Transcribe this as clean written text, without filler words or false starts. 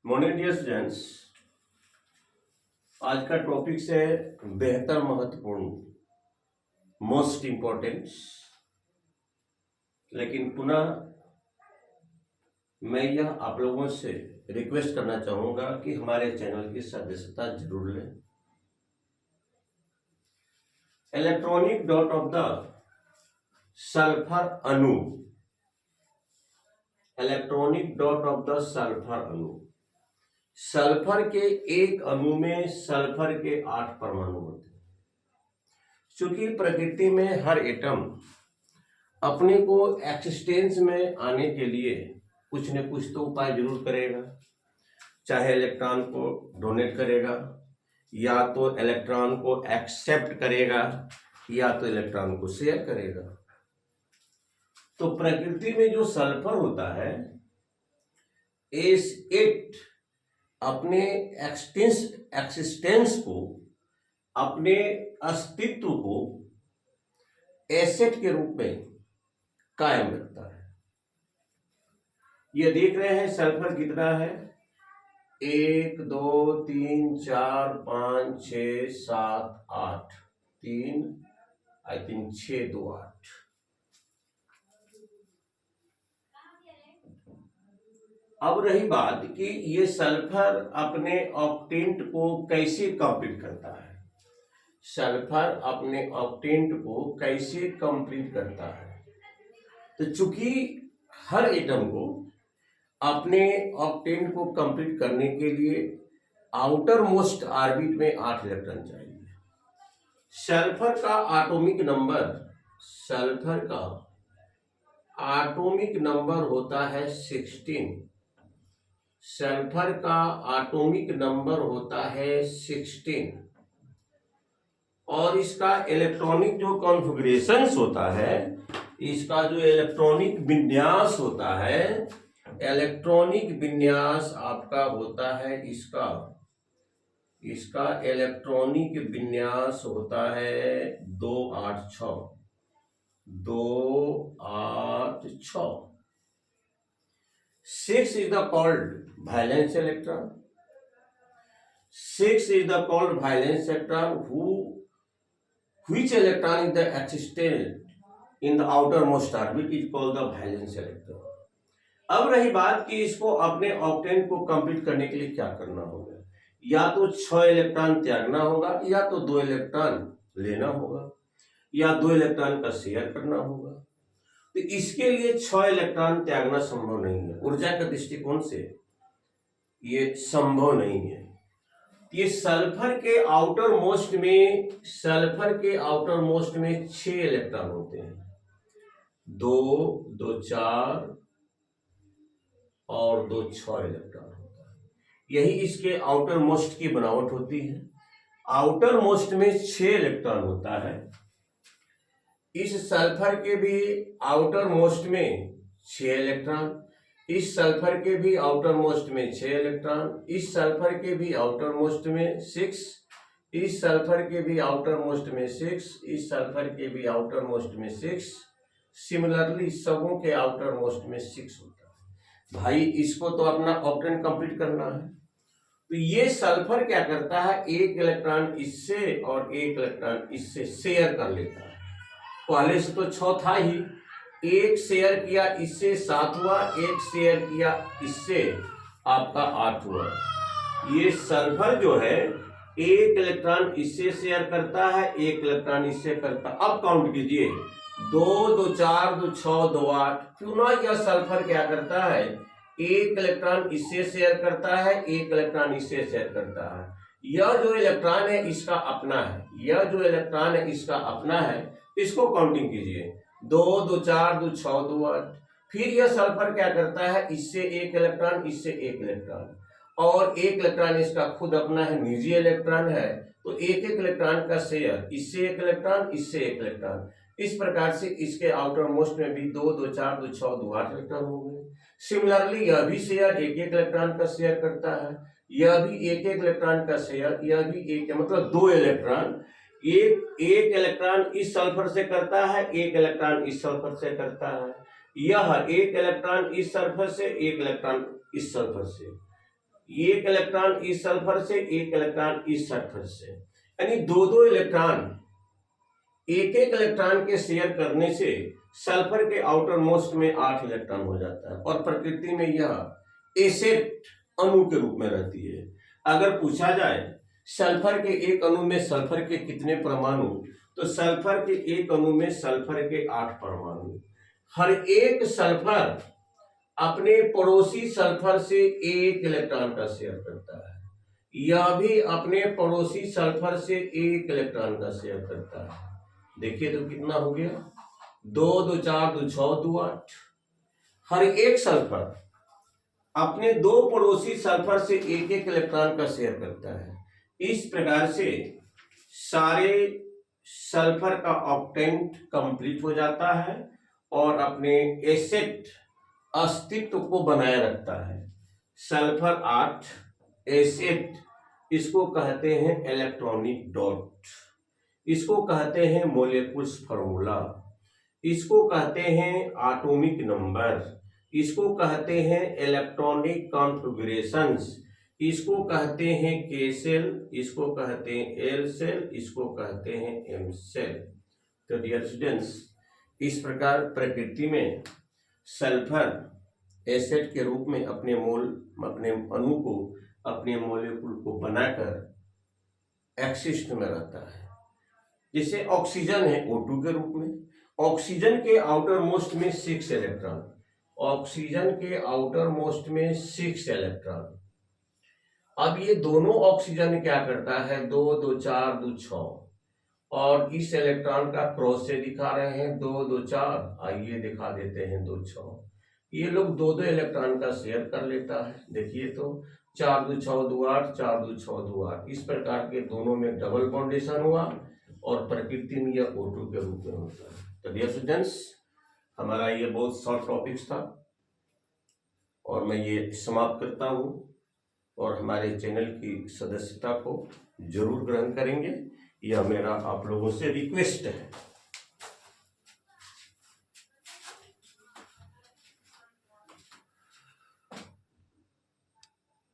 Morning dear students, आज का topic है बेहतर महत्वपूर्ण, मोस्ट इम्पोर्टेंट। लेकिन पुनः मैं यह आप लोगों से रिक्वेस्ट करना चाहूंगा कि हमारे चैनल की सदस्यता जरूर लें। Electronic dot of the sulphur अणु, electronic dot of the sulphur अणु। सल्फर के एक अणु में सल्फर के 8 परमाणु होते हैं। चूंकि प्रकृति में हर एटम अपने को एक्सिस्टेंस में आने के लिए कुछ न कुछ तो उपाय जरूर करेगा। चाहे इलेक्ट्रॉन को डोनेट करेगा, या तो इलेक्ट्रॉन को एक्सेप्ट करेगा, या तो इलेक्ट्रॉन को शेयर करेगा। तो प्रकृति में जो सल्फर होता है, इट अपने एक्सिस्टेंस को, अपने अस्तित्व को एसेट के रूप में कायम रखता है। ये देख रहे हैं सल्फर कितना है, 1 2 3 4 5 6 7 8, 3 आई थिंक 6 2 8। अब रही बात कि ये सल्फर अपने ऑक्टेंट को कैसे कंप्लीट करता है। सल्फर अपने ऑक्टेंट को कैसे कंप्लीट करता है। तो चूंकि हर एटम को अपने ऑक्टेंट को कंप्लीट करने के लिए आउटर मोस्ट ऑर्बिट में 8 इलेक्ट्रॉन चाहिए। सल्फर का एटॉमिक नंबर होता है 16। सल्फर का एटॉमिक नंबर होता है 16, और इसका इलेक्ट्रॉनिक जो कॉन्फ़िगरेशंस होता है, इसका जो इलेक्ट्रॉनिक विन्यास होता है, इलेक्ट्रॉनिक विन्यास आपका होता है इसका इलेक्ट्रॉनिक विन्यास होता है 286। 6 is the called valence electron. 6 is the called valence electron. Which electron is the existent in the outermost orbit is called the valence electron. अब रही बात कि इसको अपने ऑक्टेन को कंप्लीट करने के लिए क्या करना होगा। या तो 6 इलेक्ट्रॉन त्यागना होगा, या तो 2 इलेक्ट्रॉन लेना होगा, या 2 इलेक्ट्रॉन का शेयर करना होगा। तो इसके लिए 6 इलेक्ट्रॉन त्यागना संभव नहीं है। ऊर्जा के दृष्टिकोण से ये संभव नहीं है। ये सल्फर के आउटर मोस्ट में 6 इलेक्ट्रॉन होते हैं। 2 2 4 और 2 6 इलेक्ट्रॉन होता है। यही इसके आउटर मोस्ट की बनावट होती है। आउटर मोस्ट में 6 इलेक्ट्रॉन होता है। इस सल्फर के भी आउटर मोस्ट में 6 इलेक्ट्रॉन, इस सल्फर के भी आउटर मोस्ट में 6 इलेक्ट्रॉन, इस सल्फर के भी आउटर मोस्ट में 6, इस सल्फर के भी आउटर मोस्ट में 6, इस सल्फर के भी आउटर मोस्ट में 6। सिमिलरली सबों के आउटर मोस्ट में 6 होता है। भाई इसको तो अपना ऑक्टेन कंप्लीट करना है। तो ये सल्फर क्या करता है, 1 इलेक्ट्रॉन इससे और 1 इलेक्ट्रॉन इससे शेयर कर लेता है। पहले से तो 6 था ही, 1 शेयर किया इससे 7 हुआ, 1 शेयर किया इससे आपका 8 हुआ। ये सल्फर जो है 1 इलेक्ट्रॉन इससे शेयर करता है, 1 इलेक्ट्रॉन इससे करता है। अब काउंट कीजिए, 2 2 4 2 6 2 8। पुनः यह सल्फर क्या करता है, 1 इलेक्ट्रॉन इससे शेयर करता है, 1 इलेक्ट्रॉन इससे शेयर करता है। यह जो इलेक्ट्रॉन है इसका अपना है, इसको काउंटिंग कीजिए, 2 2 4 2 6 2 8। फिर यह सल्फर क्या करता है, इससे 1 इलेक्ट्रॉन, इससे 1 इलेक्ट्रॉन, और 1 इलेक्ट्रॉन इसका खुद अपना है, निजी इलेक्ट्रॉन है। तो 1 इलेक्ट्रॉन का शेयर, इससे 1 इलेक्ट्रॉन, इससे 1 इलेक्ट्रॉन। इस प्रकार से इसके आउटर मोस्ट में भी 2 2 4 2 6 2 8 इलेक्ट्रॉन हो गए। सिमिलरली यह भी शेयर 1 1 इलेक्ट्रॉन का शेयर करता है, यह भी 1 1 इलेक्ट्रॉन का शेयर, यह भी 1, मतलब 2 इलेक्ट्रॉन। एक इलेक्ट्रॉन इस सल्फर से करता है, 1 इलेक्ट्रॉन इस सल्फर से करता है। यह 1 इलेक्ट्रॉन इस सल्फर से, 1 इलेक्ट्रॉन इस सल्फर से। एक इलेक्ट्रॉन इस सल्फर से, एक इलेक्ट्रॉन इस सल्फर से, यानी दो दो इलेक्ट्रॉन एक एक इलेक्ट्रॉन के शेयर करने से सल्फर के आउटर मोस्ट में 8 इलेक्ट्रॉन हो जाता है और प्रकृति में यह एसेट अणु के रूप में रहती है। अगर पूछा जाए सल्फर के एक अणु में सल्फर के कितने परमाणु, तो सल्फर के एक अणु में सल्फर के 8 परमाणु। हर एक सल्फर अपने पड़ोसी सल्फर से एक इलेक्ट्रॉन का शेयर करता है, यह भी अपने पड़ोसी सल्फर से एक इलेक्ट्रॉन का शेयर करता है। देखिए तो कितना हो गया, 2 2 4 2 6 2 8। हर एक सल्फर अपने दो पड़ोसी सल्फर से एक एक इलेक्ट्रॉन का शेयर करता है। इस प्रकार से सारे सल्फर का ऑक्टेंट कंप्लीट हो जाता है और अपने एसेट अस्तित्व को बनाए रखता है। सल्फर 8 एसेट, इसको कहते हैं इलेक्ट्रॉनिक डॉट, इसको कहते हैं मोलेकुल्स फार्मूला, इसको कहते हैं एटॉमिक नंबर, इसको कहते हैं इलेक्ट्रॉनिक कॉन्फ़िगरेशंस, इसको कहते हैं के सेल, इसको कहते हैं एल सेल, इसको कहते हैं एम सेल। तो डियर स्टूडेंट्स, इस प्रकार प्रकृति में सल्फर एसिड के रूप में अपने अणु को, अपने मॉलिक्यूल को बनाकर एक्सिस्ट में रहता है। जैसे ऑक्सीजन है O2 के रूप में, ऑक्सीजन के आउटर मोस्ट में 6 इलेक्ट्रॉन, ऑक्सीजन के आउटर मोस्ट में 6 इलेक्ट्रॉन। अब ये दोनों ऑक्सीजन क्या करता है, 2 2 4 2 6, और इस इलेक्ट्रॉन का क्रॉस से दिखा रहे हैं 2 2 4, आइए दिखा देते हैं 2 6। ये लोग 2 2 इलेक्ट्रॉन का शेयर कर लेता है। देखिए तो 4 2 6 2 8, 4 2 6 2 8, इस प्रकार के दोनों में डबल बॉन्डेशन हुआ और प्रकृति में यह O2 के रूप में होता है। तो डियर स्टूडेंट्स, हमारा ये बहुत शॉर्ट टॉपिक्स था और मैं ये समाप्त करता हूँ और हमारे चैनल की सदस्यता को जरूर ग्रहण करेंगे, यह मेरा आप लोगों से रिक्वेस्ट है।